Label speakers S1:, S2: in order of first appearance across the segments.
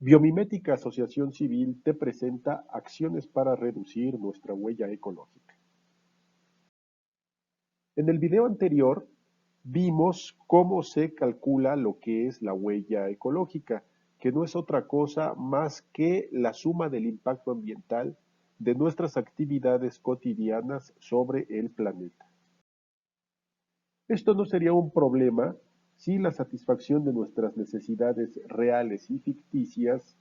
S1: Biomimética Asociación Civil te presenta acciones para reducir nuestra huella ecológica. En el video anterior vimos cómo se calcula lo que es la huella ecológica, que no es otra cosa más que la suma del impacto ambiental de nuestras actividades cotidianas sobre el planeta. Esto no sería un problema si la satisfacción de nuestras necesidades reales y ficticias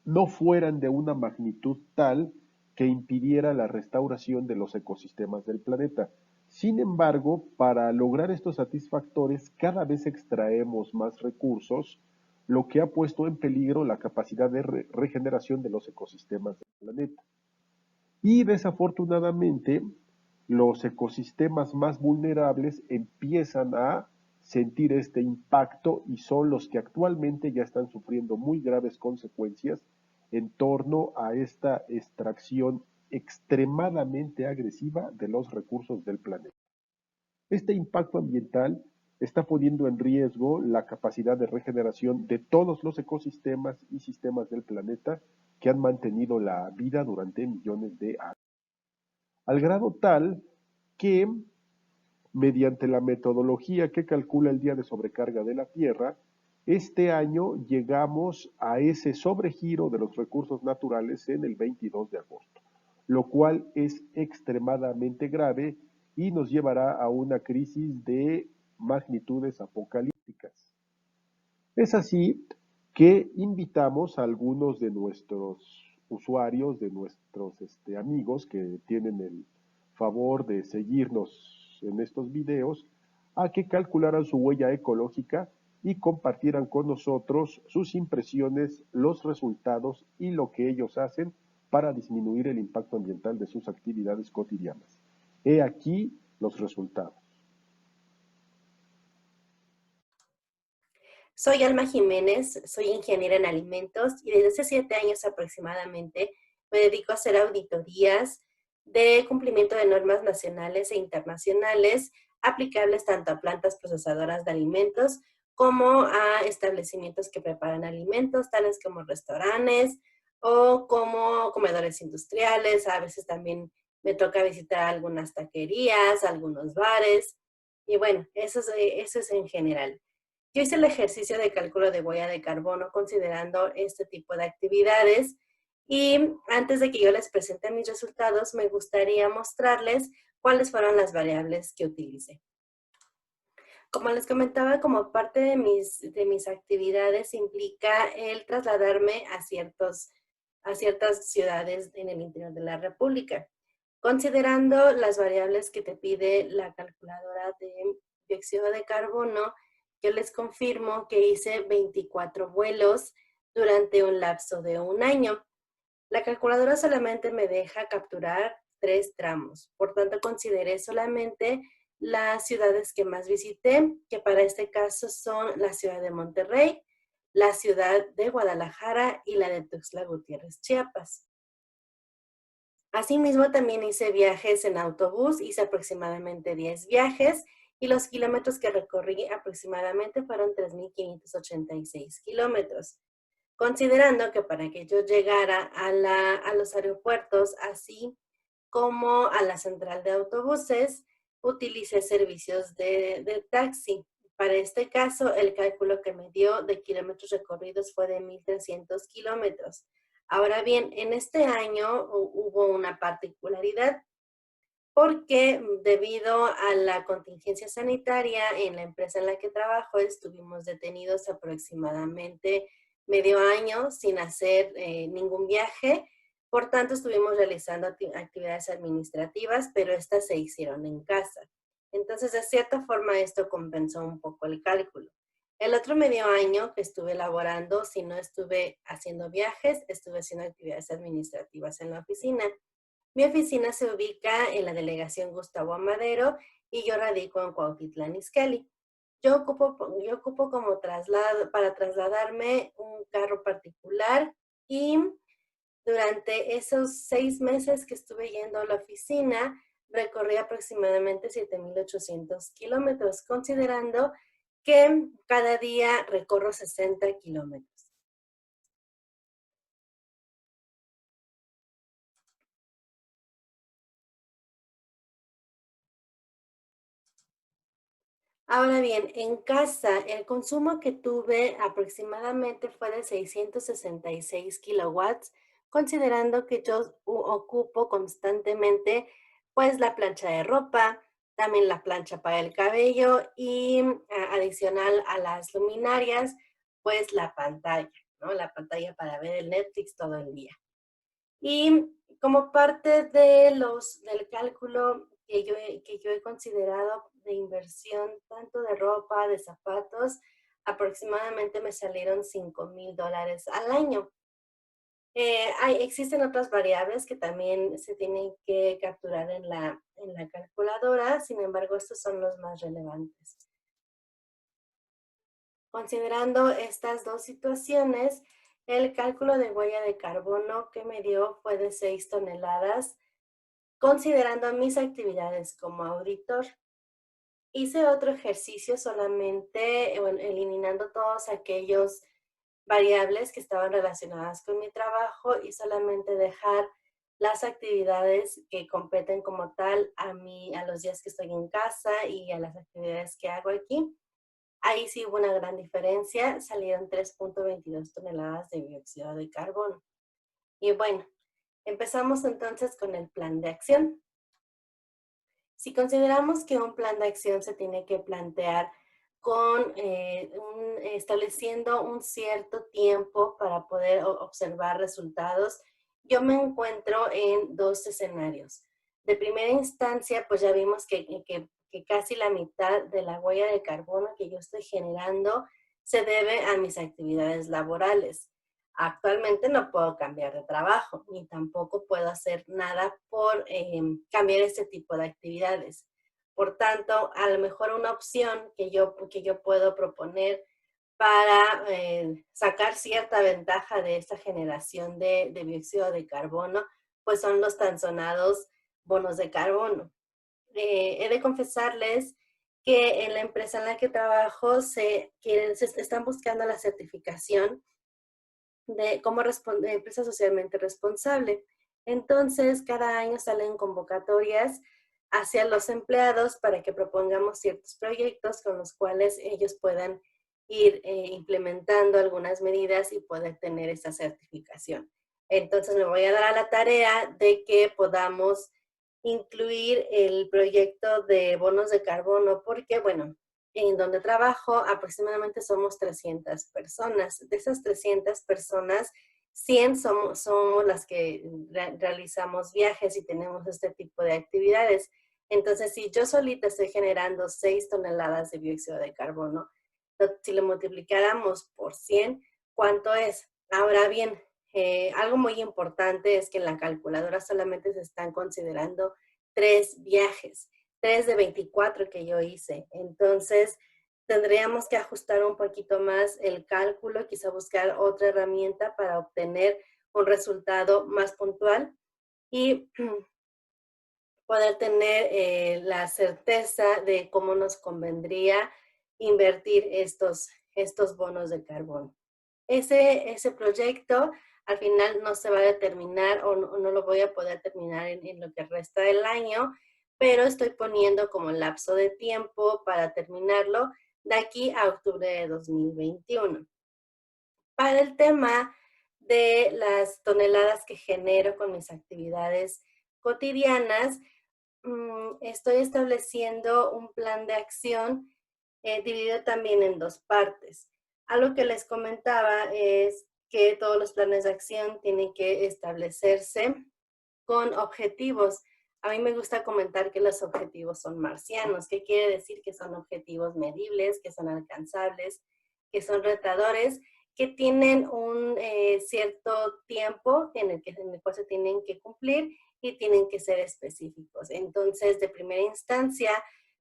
S1: no fueran de una magnitud tal que impidiera la restauración de los ecosistemas del planeta. Sin embargo, para lograr estos satisfactores, cada vez extraemos más recursos, lo que ha puesto en peligro la capacidad de regeneración de los ecosistemas del planeta. Y desafortunadamente, los ecosistemas más vulnerables empiezan a sentir este impacto y son los que actualmente ya están sufriendo muy graves consecuencias en torno a esta extracción extremadamente agresiva de los recursos del planeta. Este impacto ambiental está poniendo en riesgo la capacidad de regeneración de todos los ecosistemas y sistemas del planeta que han mantenido la vida durante millones de años. Al grado tal que, mediante la metodología que calcula el día de sobrecarga de la Tierra, este año llegamos a ese sobregiro de los recursos naturales en el 22 de agosto, lo cual es extremadamente grave y nos llevará a una crisis de magnitudes apocalípticas. Es así que invitamos a algunos de nuestros usuarios, de nuestros amigos que tienen el favor de seguirnos en estos videos, a que calcularan su huella ecológica y compartieran con nosotros sus impresiones, los resultados y lo que ellos hacen para disminuir el impacto ambiental de sus actividades cotidianas. He aquí los resultados.
S2: Soy Alma Jiménez, soy ingeniera en alimentos y desde hace 7 años aproximadamente me dedico a hacer auditorías de cumplimiento de normas nacionales e internacionales aplicables tanto a plantas procesadoras de alimentos como a establecimientos que preparan alimentos, tales como restaurantes o como comedores industriales. A veces también me toca visitar algunas taquerías, algunos bares y bueno, eso es en general. Yo hice el ejercicio de cálculo de huella de carbono considerando este tipo de actividades y antes de que yo les presente mis resultados, me gustaría mostrarles cuáles fueron las variables que utilicé. Como les comentaba, como parte de mis actividades implica el trasladarme a ciertas ciudades en el interior de la República. Considerando las variables que te pide la calculadora de dióxido de carbono, yo les confirmo que hice 24 vuelos durante un lapso de un año. La calculadora solamente me deja capturar 3 tramos, por tanto consideré solamente las ciudades que más visité, que para este caso son la ciudad de Monterrey, la ciudad de Guadalajara y la de Tuxtla Gutiérrez, Chiapas. Asimismo, también hice viajes en autobús, hice aproximadamente 10 viajes y los kilómetros que recorrí aproximadamente fueron 3.586 kilómetros. Considerando que para que yo llegara a los aeropuertos, así como a la central de autobuses, utilicé servicios de taxi. Para este caso, el cálculo que me dio de kilómetros recorridos fue de 1.300 kilómetros. Ahora bien, en este año hubo una particularidad porque debido a la contingencia sanitaria en la empresa en la que trabajo, estuvimos detenidos aproximadamente medio año sin hacer ningún viaje. Por tanto, estuvimos realizando actividades administrativas, pero estas se hicieron en casa. Entonces, de cierta forma, esto compensó un poco el cálculo. El otro medio año que estuve laborando, si no estuve haciendo viajes, estuve haciendo actividades administrativas en la oficina. Mi oficina se ubica en la delegación Gustavo Amadero y yo radico en Cuautitlán Izcalli. Yo ocupo como para trasladarme un carro particular y durante esos 6 meses que estuve yendo a la oficina, recorrí aproximadamente 7.800 kilómetros, considerando que cada día recorro 60 kilómetros. Ahora bien, en casa el consumo que tuve aproximadamente fue de 666 kilowatts, considerando que yo ocupo constantemente pues la plancha de ropa, también la plancha para el cabello y adicional a las luminarias, pues la pantalla, ¿no? La pantalla para ver el Netflix todo el día. Y como parte de del cálculo que yo he considerado de inversión, tanto de ropa, de zapatos, aproximadamente me salieron $5,000 al año. Existen otras variables que también se tienen que capturar en en la calculadora, sin embargo, estos son los más relevantes. Considerando estas dos situaciones, el cálculo de huella de carbono que me dio fue de 6 toneladas, considerando mis actividades como auditor. Hice otro ejercicio solamente, bueno, eliminando todos aquellos variables que estaban relacionadas con mi trabajo y solamente dejar las actividades que competen como tal a los días que estoy en casa y a las actividades que hago aquí. Ahí sí hubo una gran diferencia, salieron 3,22 toneladas de dióxido de carbono. Y bueno, empezamos entonces con el plan de acción. Si consideramos que un plan de acción se tiene que plantear estableciendo un cierto tiempo para poder observar resultados, yo me encuentro en dos escenarios. De primera instancia, pues ya vimos que casi la mitad de la huella de carbono que yo estoy generando se debe a mis actividades laborales. Actualmente no puedo cambiar de trabajo, ni tampoco puedo hacer nada por cambiar este tipo de actividades. Por tanto, a lo mejor una opción que yo puedo proponer para sacar cierta ventaja de esta generación de dióxido de carbono, pues son los tan sonados bonos de carbono. He de confesarles que en la empresa en la que trabajo se están buscando la certificación de cómo de empresa socialmente responsable. Entonces, cada año salen convocatorias hacia los empleados para que propongamos ciertos proyectos con los cuales ellos puedan ir implementando algunas medidas y poder tener esa certificación. Entonces, me voy a dar a la tarea de que podamos incluir el proyecto de bonos de carbono, porque, bueno, en donde trabajo aproximadamente somos 300 personas. De esas 300 personas, 100 somos las que realizamos viajes y tenemos este tipo de actividades. Entonces, si yo solita estoy generando 6 toneladas de dióxido de carbono, si lo multiplicáramos por 100, ¿cuánto es? Ahora bien, algo muy importante es que en la calculadora solamente se están considerando 3 viajes. 3 de 24 que yo hice. Entonces, tendríamos que ajustar un poquito más el cálculo, quizá buscar otra herramienta para obtener un resultado más puntual y poder tener la certeza de cómo nos convendría invertir estos bonos de carbono. Ese proyecto al final no se va a determinar o no lo voy a poder terminar en lo que resta del año, pero estoy poniendo como lapso de tiempo para terminarlo de aquí a octubre de 2021. Para el tema de las toneladas que genero con mis actividades cotidianas, estoy estableciendo un plan de acción dividido también en dos partes. Algo que les comentaba es que todos los planes de acción tienen que establecerse con objetivos. A mí me gusta comentar que los objetivos son marcianos. ¿Qué quiere decir? Que son objetivos medibles, que son alcanzables, que son retadores, que tienen un cierto tiempo en el cual se tienen que cumplir y tienen que ser específicos. Entonces, de primera instancia,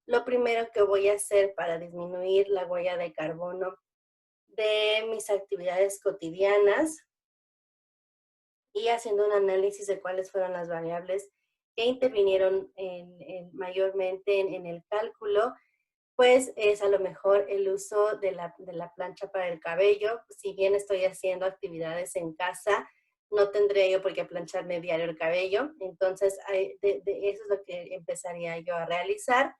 S2: lo primero que voy a hacer para disminuir la huella de carbono de mis actividades cotidianas y haciendo un análisis de cuáles fueron las variables que intervinieron mayormente en el cálculo, pues es a lo mejor el uso de la plancha para el cabello. Si bien estoy haciendo actividades en casa, no tendría yo por qué plancharme diario el cabello. Entonces, eso es lo que empezaría yo a realizar.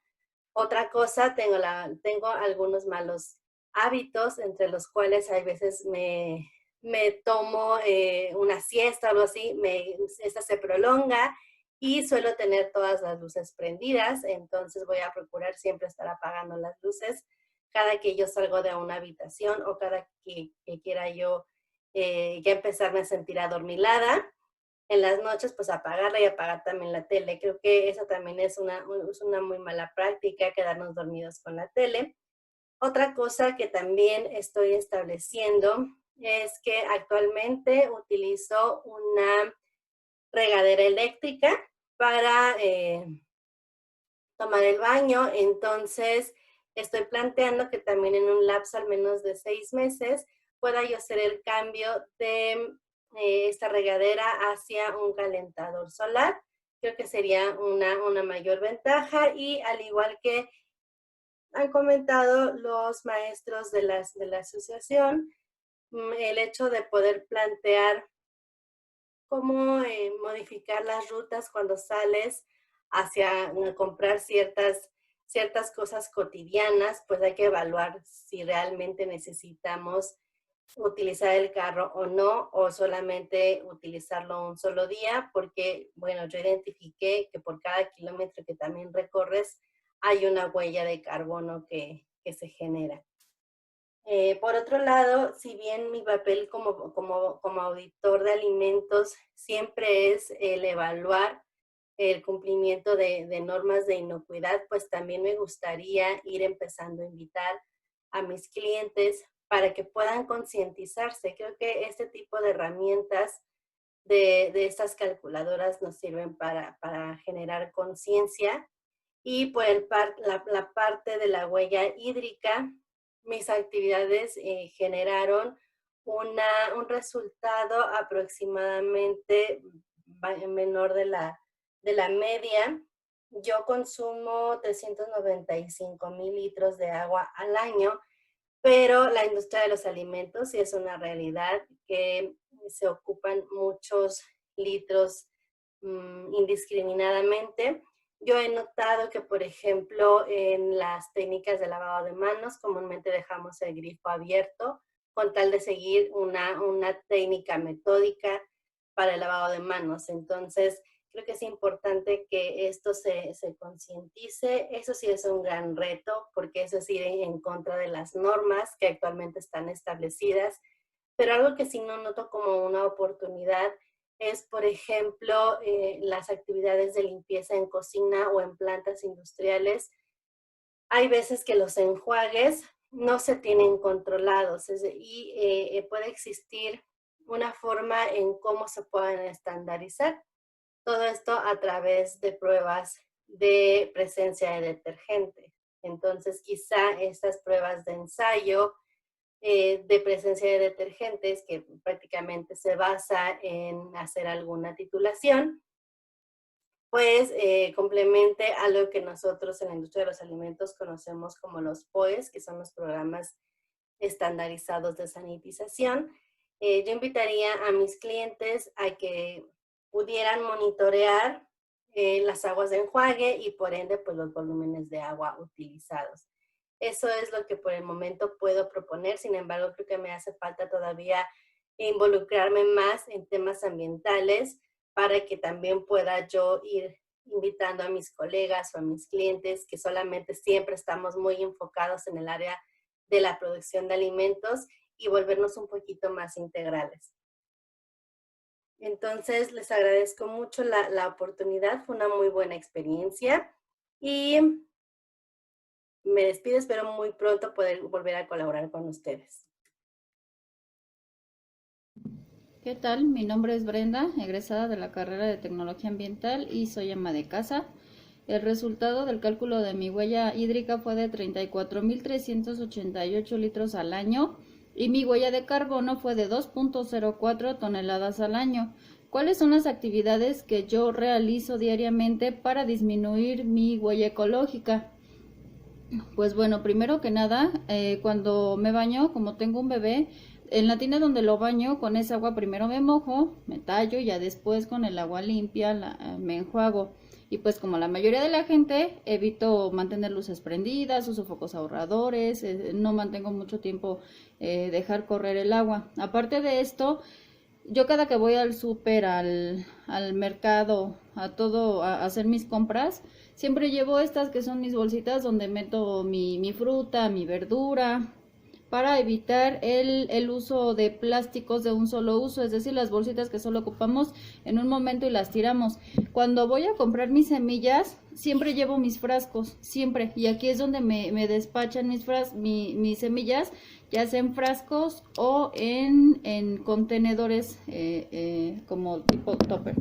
S2: Otra cosa, tengo algunos malos hábitos, entre los cuales hay veces me tomo una siesta o algo así, esta se prolonga y suelo tener todas las luces prendidas, entonces voy a procurar siempre estar apagando las luces cada que yo salgo de una habitación o cada que quiera yo ya empezarme a sentir adormilada. En las noches, pues apagarla y apagar también la tele. Creo que eso también es una muy mala práctica, quedarnos dormidos con la tele. Otra cosa que también estoy estableciendo es que actualmente utilizo una regadera eléctrica para tomar el baño, entonces estoy planteando que también en un lapso al menos de 6 meses pueda yo hacer el cambio de esta regadera hacia un calentador solar. Creo que sería una mayor ventaja y al igual que han comentado los maestros de la asociación, el hecho de poder plantear cómo modificar las rutas cuando sales hacia comprar ciertas cosas cotidianas, pues hay que evaluar si realmente necesitamos utilizar el carro o no, o solamente utilizarlo un solo día, porque, bueno, yo identifiqué que por cada kilómetro que también recorres hay una huella de carbono que se genera. Por otro lado, si bien mi papel como auditor de alimentos siempre es el evaluar el cumplimiento de normas de inocuidad, pues también me gustaría ir empezando a invitar a mis clientes para que puedan concientizarse. Creo que este tipo de herramientas de estas calculadoras nos sirven para generar conciencia y por la parte de la huella hídrica, mis actividades generaron un resultado aproximadamente menor de la media. Yo consumo 395,000 litros de agua al año, pero la industria de los alimentos sí es una realidad que se ocupan muchos litros indiscriminadamente. Yo he notado que, por ejemplo, en las técnicas de lavado de manos, comúnmente dejamos el grifo abierto con tal de seguir una técnica metódica para el lavado de manos. Entonces, creo que es importante que esto se concientice. Eso sí es un gran reto, porque eso es ir en contra de las normas que actualmente están establecidas. Pero algo que sí no noto como una oportunidad es, por ejemplo, las actividades de limpieza en cocina o en plantas industriales. Hay veces que los enjuagues no se tienen controlados y puede existir una forma en cómo se pueden estandarizar. Todo esto a través de pruebas de presencia de detergente. Entonces, quizá estas pruebas de ensayo de presencia de detergentes, que prácticamente se basa en hacer alguna titulación, pues complemente a lo que nosotros en la industria de los alimentos conocemos como los POEs, que son los programas estandarizados de sanitización. Yo invitaría a mis clientes a que pudieran monitorear las aguas de enjuague y por ende pues los volúmenes de agua utilizados. Eso es lo que por el momento puedo proponer, sin embargo creo que me hace falta todavía involucrarme más en temas ambientales para que también pueda yo ir invitando a mis colegas o a mis clientes que solamente siempre estamos muy enfocados en el área de la producción de alimentos y volvernos un poquito más integrales. Entonces, les agradezco mucho la oportunidad, fue una muy buena experiencia y me despido, espero muy pronto poder volver a colaborar con ustedes.
S3: ¿Qué tal? Mi nombre es Brenda, egresada de la carrera de Tecnología Ambiental y soy ama de casa. El resultado del cálculo de mi huella hídrica fue de 34.388 litros al año y mi huella de carbono fue de 2.04 toneladas al año. ¿Cuáles son las actividades que yo realizo diariamente para disminuir mi huella ecológica? Pues bueno, primero que nada, cuando me baño, como tengo un bebé, en la tina donde lo baño, con esa agua primero me mojo, me tallo, ya después con el agua limpia me enjuago. Y pues como la mayoría de la gente, evito mantener luces prendidas, uso focos ahorradores, no mantengo mucho tiempo dejar correr el agua. Aparte de esto, yo cada que voy al súper, al mercado, a hacer mis compras, siempre llevo estas que son mis bolsitas donde meto mi fruta, mi verdura, para evitar el uso de plásticos de un solo uso, es decir, las bolsitas que solo ocupamos en un momento y las tiramos. Cuando voy a comprar mis semillas, siempre llevo mis frascos, siempre, y aquí es donde me despachan mis semillas, ya sea en frascos o en contenedores como tipo topper.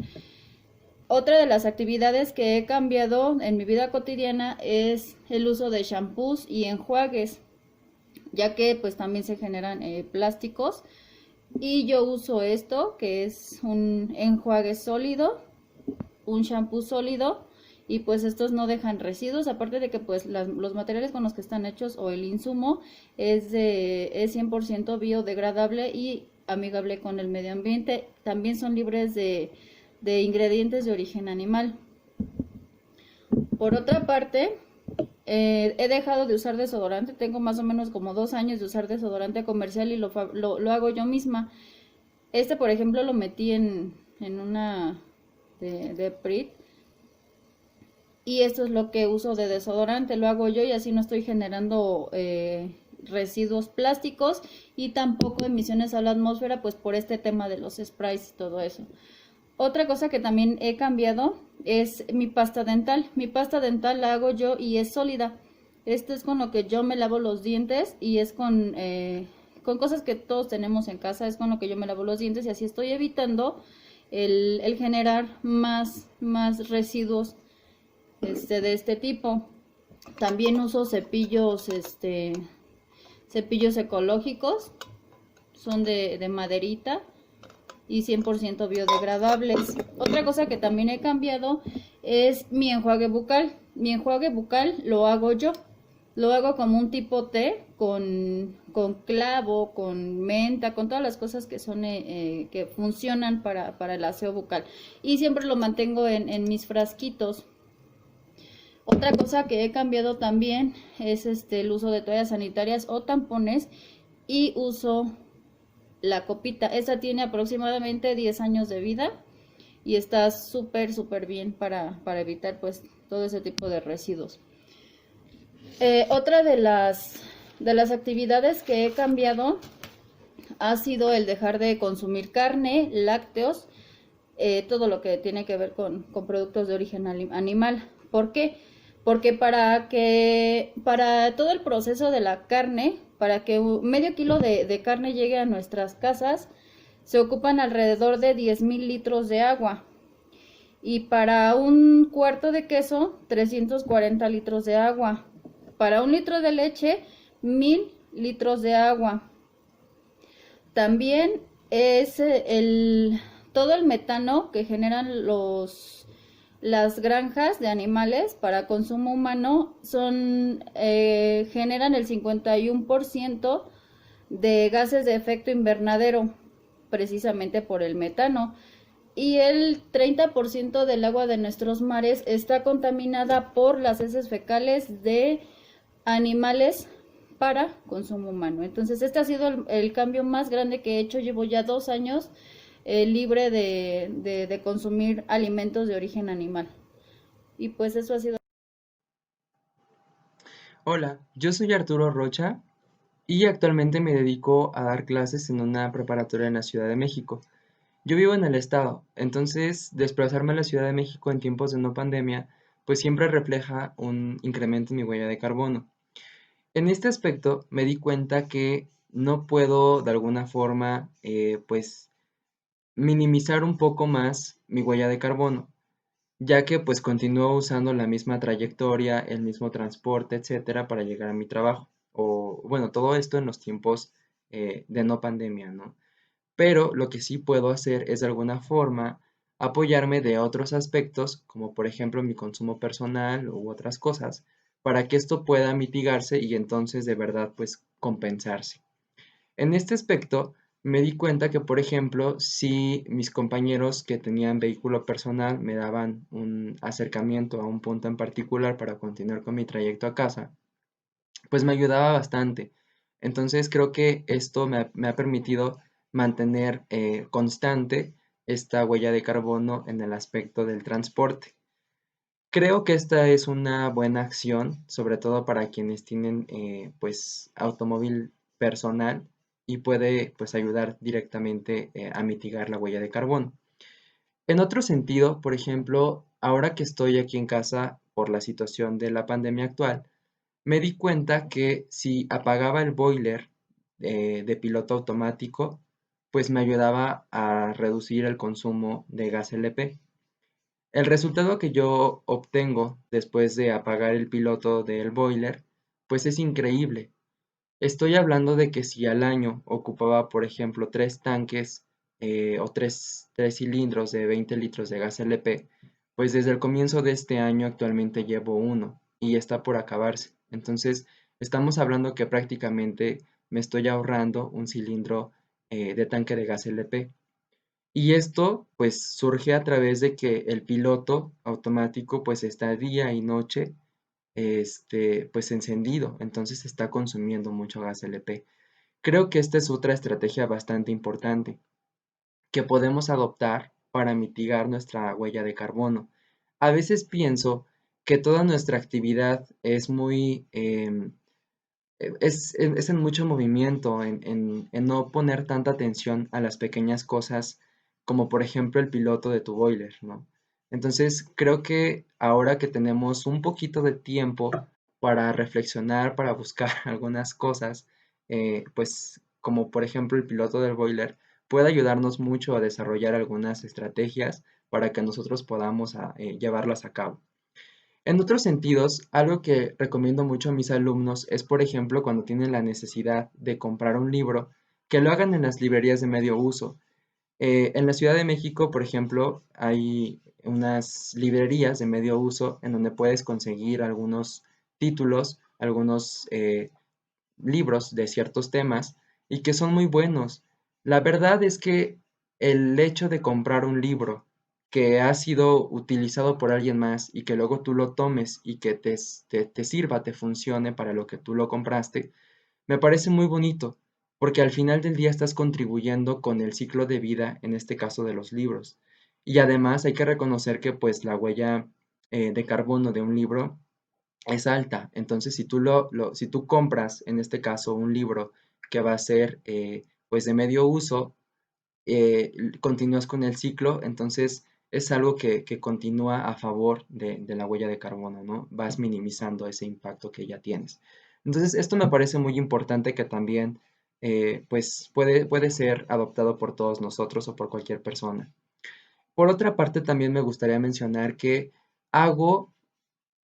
S3: Otra de las actividades que he cambiado en mi vida cotidiana es el uso de shampoos y enjuagues, ya que pues también se generan plásticos, y yo uso esto que es un enjuague sólido, un shampoo sólido, y pues estos no dejan residuos, aparte de que pues los materiales con los que están hechos o el insumo es 100% biodegradable y amigable con el medio ambiente. También son libres de ingredientes de origen animal. Por otra parte, he dejado de usar desodorante, tengo más o menos como 2 años de usar desodorante comercial y lo hago yo misma. Este, por ejemplo, lo metí en una de Prit, y esto es lo que uso de desodorante, lo hago yo y así no estoy generando residuos plásticos y tampoco emisiones a la atmósfera, pues por este tema de los sprays y todo eso. Otra cosa que también he cambiado es mi pasta dental. Mi pasta dental la hago yo y es sólida. Esto es con lo que yo me lavo los dientes y es con cosas que todos tenemos en casa, es con lo que yo me lavo los dientes y así estoy evitando el generar más residuos de este tipo. También uso cepillos ecológicos, son de maderita y 100% biodegradables. Otra cosa que también he cambiado es mi enjuague bucal. Mi enjuague bucal lo hago yo. Lo hago como un tipo té con clavo, con menta, con todas las cosas que son que funcionan para el aseo bucal. Y siempre lo mantengo en mis frasquitos. Otra cosa que he cambiado también es el uso de toallas sanitarias o tampones, y uso la copita. Esta tiene aproximadamente 10 años de vida y está súper bien para evitar pues todo ese tipo de residuos. Otra de las actividades que he cambiado ha sido el dejar de consumir carne, lácteos, todo lo que tiene que ver con productos de origen animal. ¿Por qué? Porque para todo el proceso de la carne, para que medio kilo de carne llegue a nuestras casas, se ocupan alrededor de 10,000 litros de agua. Y para un cuarto de queso, 340 litros de agua. Para un litro de leche, 1,000 litros de agua. También es todo el metano que generan las granjas de animales para consumo humano generan el 51% de gases de efecto invernadero, precisamente por el metano. Y el 30% del agua de nuestros mares está contaminada por las heces fecales de animales para consumo humano. Entonces este ha sido el cambio más grande que he hecho. Llevo ya 2 años libre de consumir alimentos de origen animal. Y pues eso ha sido.
S4: Hola, yo soy Arturo Rocha y actualmente me dedico a dar clases en una preparatoria en la Ciudad de México. Yo vivo en el estado, entonces desplazarme a la Ciudad de México en tiempos de no pandemia, pues siempre refleja un incremento en mi huella de carbono. En este aspecto me di cuenta que no puedo de alguna forma, pues minimizar un poco más mi huella de carbono, ya que pues continúo usando la misma trayectoria, el mismo transporte, etcétera, para llegar a mi trabajo. O bueno, todo esto en los tiempos de no pandemia, ¿no? Pero lo que sí puedo hacer es de alguna forma apoyarme de otros aspectos, como por ejemplo mi consumo personal u otras cosas, para que esto pueda mitigarse y entonces de verdad pues compensarse. En este aspecto, me di cuenta que, por ejemplo, si mis compañeros que tenían vehículo personal me daban un acercamiento a un punto en particular para continuar con mi trayecto a casa, pues me ayudaba bastante. Entonces creo que esto me ha permitido mantener constante esta huella de carbono en el aspecto del transporte. Creo que esta es una buena acción, sobre todo para quienes tienen pues automóvil personal y puede pues ayudar directamente a mitigar la huella de carbono. En otro sentido, por ejemplo, ahora que estoy aquí en casa por la situación de la pandemia actual, me di cuenta que si apagaba el boiler de piloto automático, pues me ayudaba a reducir el consumo de gas LP. El resultado que yo obtengo después de apagar el piloto del boiler, pues es increíble. Estoy hablando de que si al año ocupaba, por ejemplo, 3 tanques o tres cilindros de 20 litros de gas LP, pues desde el comienzo de este año actualmente llevo uno y está por acabarse. Entonces, estamos hablando que prácticamente me estoy ahorrando un cilindro de tanque de gas LP. Y esto pues surge a través de que el piloto automático pues está día y noche pues encendido, entonces está consumiendo mucho gas LP. Creo que esta es otra estrategia bastante importante que podemos adoptar para mitigar nuestra huella de carbono. A veces pienso que toda nuestra actividad es muy, es en mucho movimiento, en no poner tanta atención a las pequeñas cosas, como por ejemplo el piloto de tu boiler, ¿no? Entonces, creo que ahora que tenemos un poquito de tiempo para reflexionar, para buscar algunas cosas, pues como por ejemplo el piloto del boiler, puede ayudarnos mucho a desarrollar algunas estrategias para que nosotros podamos llevarlas a cabo. En otros sentidos, algo que recomiendo mucho a mis alumnos es, por ejemplo, cuando tienen la necesidad de comprar un libro, que lo hagan en las librerías de medio uso. En la Ciudad de México, por ejemplo, hay unas librerías de medio uso en donde puedes conseguir algunos títulos, algunos libros de ciertos temas y que son muy buenos. La verdad es que el hecho de comprar un libro que ha sido utilizado por alguien más y que luego tú lo tomes y que te sirva, te funcione para lo que tú lo compraste, me parece muy bonito, porque al final del día estás contribuyendo con el ciclo de vida, en este caso de los libros. Y además hay que reconocer que pues la huella de carbono de un libro es alta. Entonces, si tú compras, en este caso, un libro que va a ser pues de medio uso, continúas con el ciclo, entonces es algo que continúa a favor de la huella de carbono, ¿no? Vas minimizando ese impacto que ya tienes. Entonces, esto me parece muy importante que también pues puede ser adoptado por todos nosotros o por cualquier persona. Por otra parte, también me gustaría mencionar que hago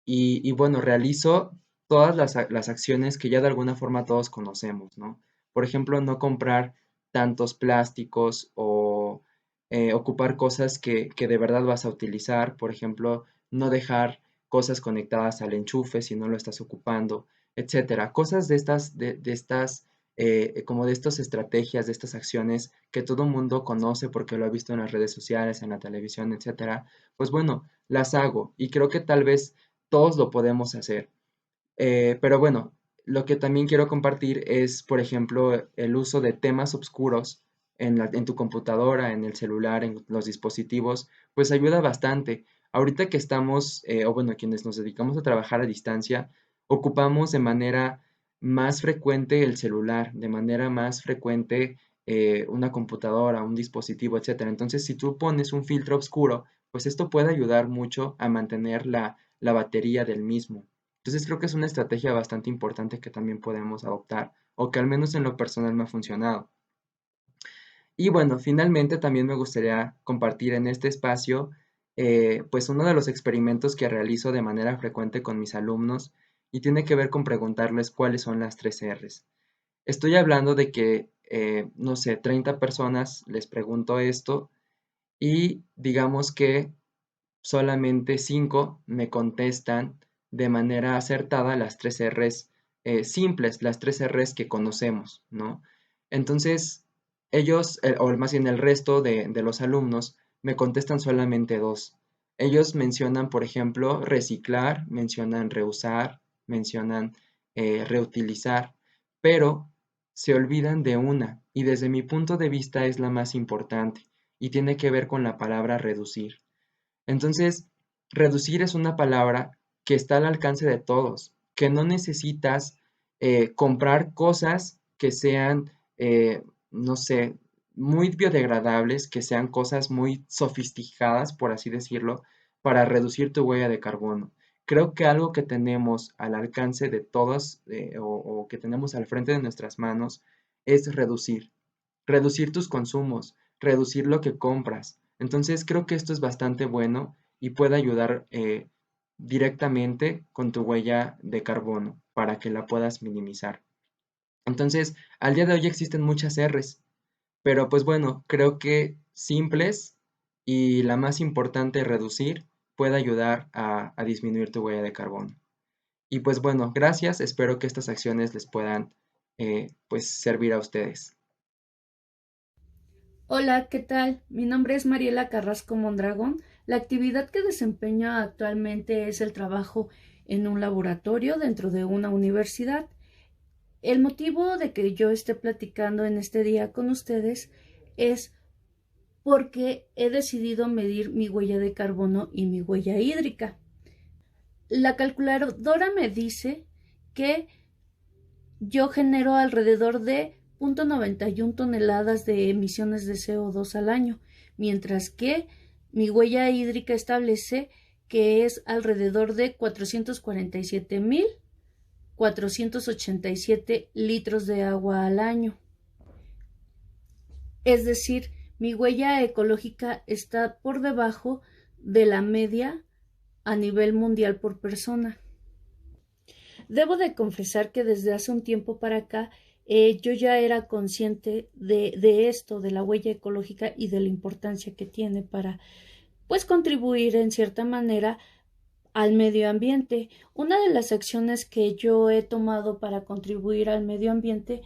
S4: y bueno, realizo todas las acciones que ya de alguna forma todos conocemos, ¿no? Por ejemplo, no comprar tantos plásticos o ocupar cosas que de verdad vas a utilizar. Por ejemplo, no dejar cosas conectadas al enchufe si no lo estás ocupando, etcétera. Cosas de estas, como de estas estrategias, de estas acciones que todo mundo conoce porque lo ha visto en las redes sociales, en la televisión, etcétera. Pues bueno, las hago y creo que tal vez todos lo podemos hacer. Pero bueno, lo que también quiero compartir es, por ejemplo, el uso de temas oscuros en tu computadora, en el celular, en los dispositivos, pues ayuda bastante. Ahorita que estamos, o bueno, quienes nos dedicamos a trabajar a distancia, ocupamos de manera más frecuente el celular, de manera más frecuente una computadora, un dispositivo, etcétera. Entonces, si tú pones un filtro oscuro, pues esto puede ayudar mucho a mantener la batería del mismo. Entonces creo que es una estrategia bastante importante que también podemos adoptar, o que al menos en lo personal me ha funcionado. Y bueno, finalmente también me gustaría compartir en este espacio, pues uno de los experimentos que realizo de manera frecuente con mis alumnos y tiene que ver con preguntarles cuáles son las 3 Rs. Estoy hablando de que, no sé, 30 personas les pregunto esto y digamos que solamente 5 me contestan de manera acertada las 3 Rs simples, las 3 Rs que conocemos, ¿no? Entonces, ellos, o más bien el resto de los alumnos, me contestan solamente dos. Ellos mencionan, por ejemplo, reciclar, mencionan reusar, mencionan reutilizar, pero se olvidan de una, y desde mi punto de vista es la más importante, y tiene que ver con la palabra reducir. Entonces, reducir es una palabra que está al alcance de todos, que no necesitas comprar cosas que sean, no sé, muy biodegradables, que sean cosas muy sofisticadas, por así decirlo, para reducir tu huella de carbono. Creo que algo que tenemos al alcance de todos o que tenemos al frente de nuestras manos es reducir. Reducir tus consumos, reducir lo que compras. Entonces creo que esto es bastante bueno y puede ayudar directamente con tu huella de carbono para que la puedas minimizar. Entonces, al día de hoy existen muchas Rs, pero pues bueno, creo que simples y la más importante, reducir, puede ayudar a disminuir tu huella de carbono. Y pues bueno, gracias, espero que estas acciones les puedan pues servir a ustedes.
S5: Hola, ¿qué tal? Mi nombre es Mariela Carrasco Mondragón. La actividad que desempeño actualmente es el trabajo en un laboratorio dentro de una universidad. El motivo de que yo esté platicando en este día con ustedes es porque he decidido medir mi huella de carbono y mi huella hídrica. La calculadora me dice que yo genero alrededor de 0.91 toneladas de emisiones de CO2 al año, mientras que mi huella hídrica establece que es alrededor de 447.487 litros de agua al año. Es decir, mi huella ecológica está por debajo de la media a nivel mundial por persona. Debo de confesar que desde hace un tiempo para acá yo ya era consciente de esto, de la huella ecológica y de la importancia que tiene para, pues, contribuir en cierta manera al medio ambiente. Una de las acciones que yo he tomado para contribuir al medio ambiente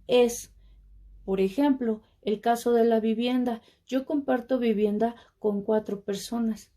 S5: es, por ejemplo, el caso de la vivienda. Yo comparto vivienda con 4 personas.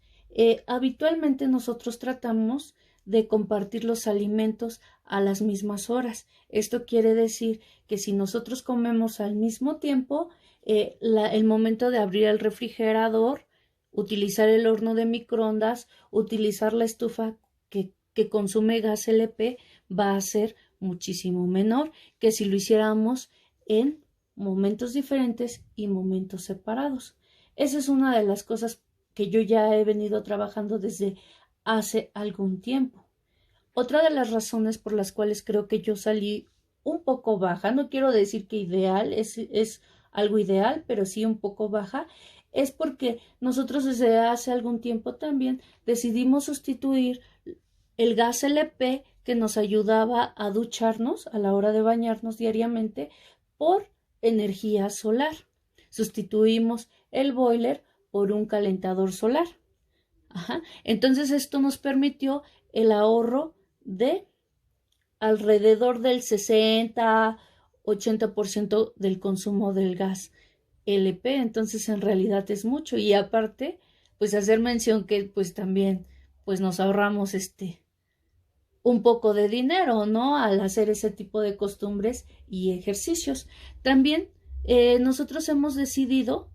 S5: Habitualmente nosotros tratamos de compartir los alimentos a las mismas horas. Esto quiere decir que si nosotros comemos al mismo tiempo, el momento de abrir el refrigerador, utilizar el horno de microondas, utilizar la estufa que consume gas LP va a ser muchísimo menor que si lo hiciéramos en momentos diferentes y momentos separados. Esa es una de las cosas que yo ya he venido trabajando desde hace algún tiempo. Otra de las razones por las cuales creo que yo salí un poco baja, no quiero decir que ideal, es algo ideal, pero sí un poco baja, es porque nosotros desde hace algún tiempo también decidimos sustituir el gas LP que nos ayudaba a ducharnos a la hora de bañarnos diariamente por energía solar. Sustituimos el boiler por un calentador solar. Entonces esto nos permitió el ahorro de alrededor del 60-80% del consumo del gas LP. Entonces en realidad es mucho, y aparte pues hacer mención que pues también pues nos ahorramos un poco de dinero, ¿no? Al hacer ese tipo de costumbres y ejercicios. También nosotros hemos decidido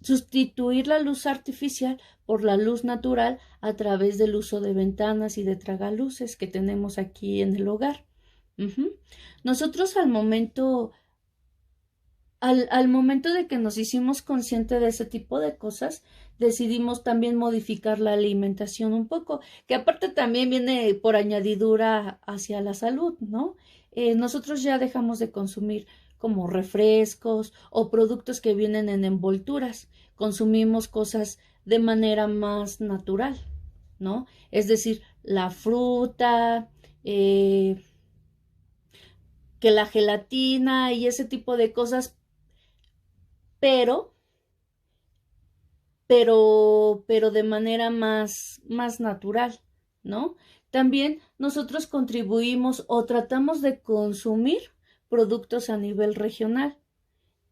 S5: sustituir la luz artificial por la luz natural a través del uso de ventanas y de tragaluces que tenemos aquí en el hogar. Nosotros al momento de que nos hicimos conscientes de ese tipo de cosas, decidimos también modificar la alimentación un poco, que aparte también viene por añadidura hacia la salud, ¿no? Nosotros ya dejamos de consumir como refrescos o productos que vienen en envolturas. Consumimos cosas de manera más natural, ¿no? Es decir, la fruta, que la gelatina y ese tipo de cosas, pero de manera más natural, ¿no? También nosotros contribuimos o tratamos de consumir productos a nivel regional.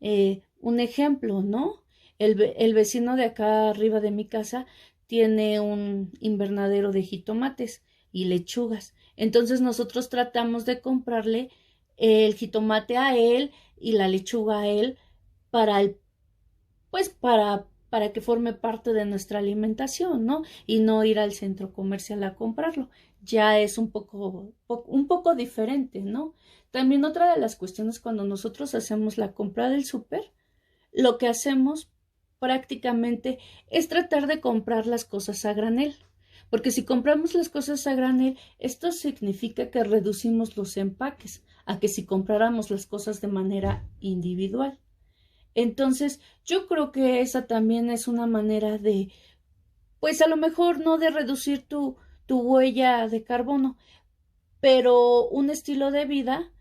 S5: Un ejemplo, ¿no? El vecino de acá arriba de mi casa tiene un invernadero de jitomates y lechugas. Entonces nosotros tratamos de comprarle el jitomate a él y la lechuga a él para para que forme parte de nuestra alimentación, ¿no? Y no ir al centro comercial a comprarlo. Ya es un poco diferente, ¿no? También otra de las cuestiones cuando nosotros hacemos la compra del súper, lo que hacemos prácticamente es tratar de comprar las cosas a granel. Porque si compramos las cosas a granel, esto significa que reducimos los empaques a que si compráramos las cosas de manera individual. Entonces, yo creo que esa también es una manera de, pues a lo mejor no de reducir tu huella de carbono, pero un estilo de vida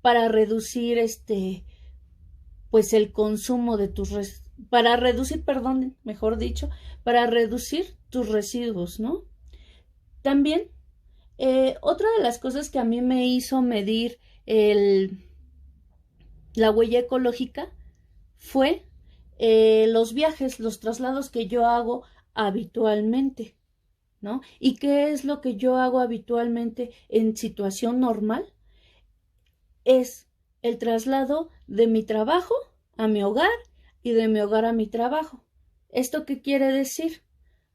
S5: para reducir pues el consumo de para reducir, perdón, mejor dicho, para reducir tus residuos, ¿no? También, otra de las cosas que a mí me hizo medir la huella ecológica fue los viajes, los traslados que yo hago habitualmente, ¿no? ¿Y qué es lo que yo hago habitualmente en situación normal? Es el traslado de mi trabajo a mi hogar y de mi hogar a mi trabajo. ¿Esto qué quiere decir?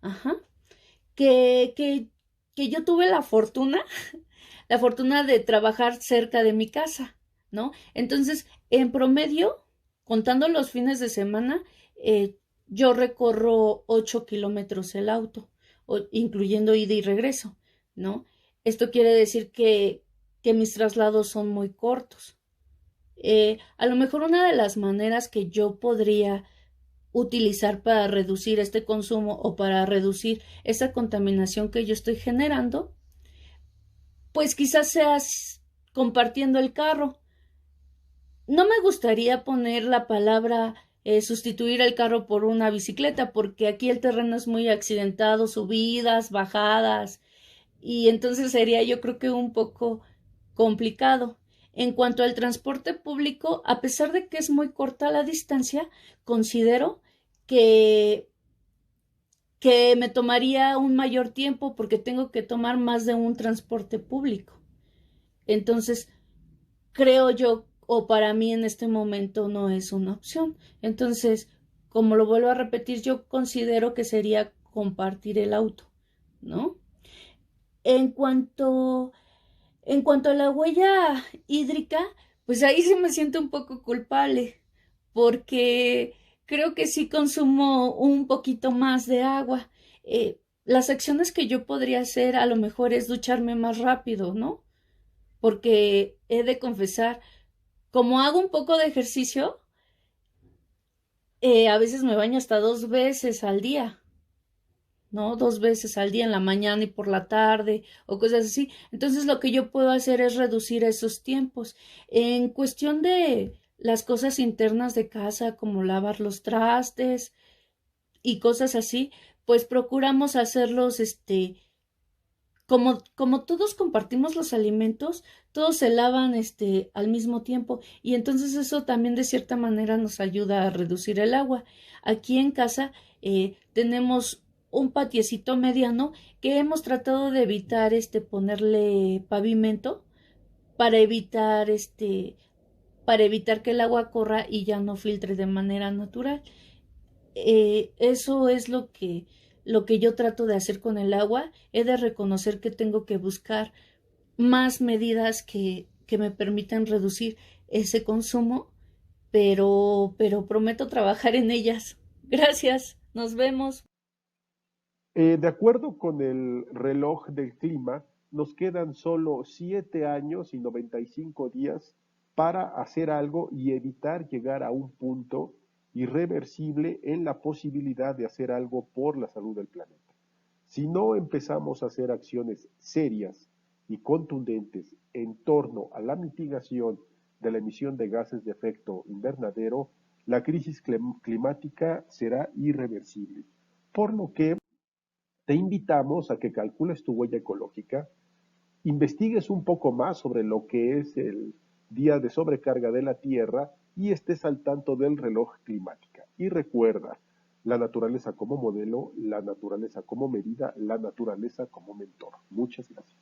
S5: Ajá. Que yo tuve la fortuna de trabajar cerca de mi casa, ¿no? Entonces, en promedio, contando los fines de semana, yo recorro 8 kilómetros el auto, incluyendo ida y regreso, ¿no? Esto quiere decir que mis traslados son muy cortos. A lo mejor una de las maneras que yo podría utilizar para reducir este consumo o para reducir esa contaminación que yo estoy generando, pues quizás seas compartiendo el carro. No me gustaría poner la palabra sustituir el carro por una bicicleta, porque aquí el terreno es muy accidentado, subidas, bajadas, y entonces sería yo creo que un poco complicado. En cuanto al transporte público, a pesar de que es muy corta la distancia, considero que, que me tomaría un mayor tiempo porque tengo que tomar más de un transporte público. Entonces, creo yo, o para mí en este momento no es una opción. Entonces, como lo vuelvo a repetir, yo considero que sería compartir el auto, ¿no? En cuanto, en cuanto a la huella hídrica, pues ahí sí me siento un poco culpable, porque creo que sí consumo un poquito más de agua. Las acciones que yo podría hacer a lo mejor es ducharme más rápido, ¿no? Porque he de confesar, como hago un poco de ejercicio, a veces me baño hasta 2 veces al día, ¿no? 2 veces al día, en la mañana y por la tarde, o cosas así. Entonces lo que yo puedo hacer es reducir esos tiempos. En cuestión de las cosas internas de casa, como lavar los trastes y cosas así, pues procuramos hacerlos, como todos compartimos los alimentos, todos se lavan al mismo tiempo y entonces eso también de cierta manera nos ayuda a reducir el agua. Aquí en casa tenemos un patiecito mediano que hemos tratado de evitar ponerle pavimento para evitar que el agua corra y ya no filtre de manera natural. Eso es lo que yo trato de hacer con el agua. He de reconocer que tengo que buscar más medidas que me permitan reducir ese consumo, pero prometo trabajar en ellas. Gracias, nos vemos.
S1: De acuerdo con el reloj del clima, nos quedan solo 7 años y 95 días para hacer algo y evitar llegar a un punto irreversible en la posibilidad de hacer algo por la salud del planeta. Si no empezamos a hacer acciones serias y contundentes en torno a la mitigación de la emisión de gases de efecto invernadero, la crisis climática será irreversible. Por lo que te invitamos a que calcules tu huella ecológica, investigues un poco más sobre lo que es día de sobrecarga de la Tierra y estés al tanto del reloj climática. Y recuerda, la naturaleza como modelo, la naturaleza como medida, la naturaleza como mentor. Muchas gracias.